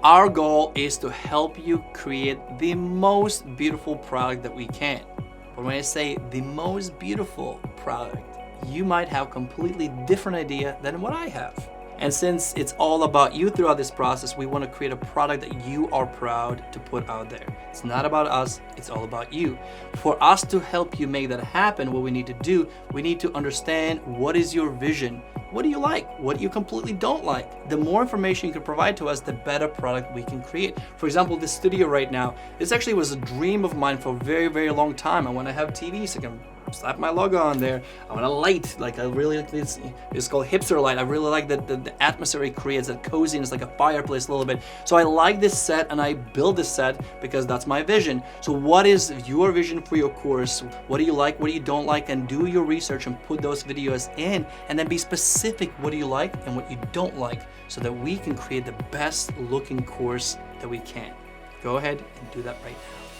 Our goal is to help you create the most beautiful product that we can. But when I say the most beautiful product, you might have a completely different idea than what I have. And since it's all about you throughout this process, we want to create a product that you are proud to put out there. It's not about us, it's all about you. For us to help you make that happen, what we need to do, we need to understand what is your vision. What do you like? What do you completely don't like? The more information you can provide to us, the better product we can create. For example, this studio right now, this actually was a dream of mine for a very, very long time. I want to have TV so I can slap my logo on there. I want a light, like I really like this, it's called hipster light. I really like the atmosphere it creates, that coziness, like a fireplace a little bit. So I like this set and I build this set because that's my vision. So what is your vision for your course? What do you like? What do you don't like? And do your research and put those videos in, and then be specific what do you like and what you don't like, so that we can create the best looking course that we can. Go ahead and do that right now.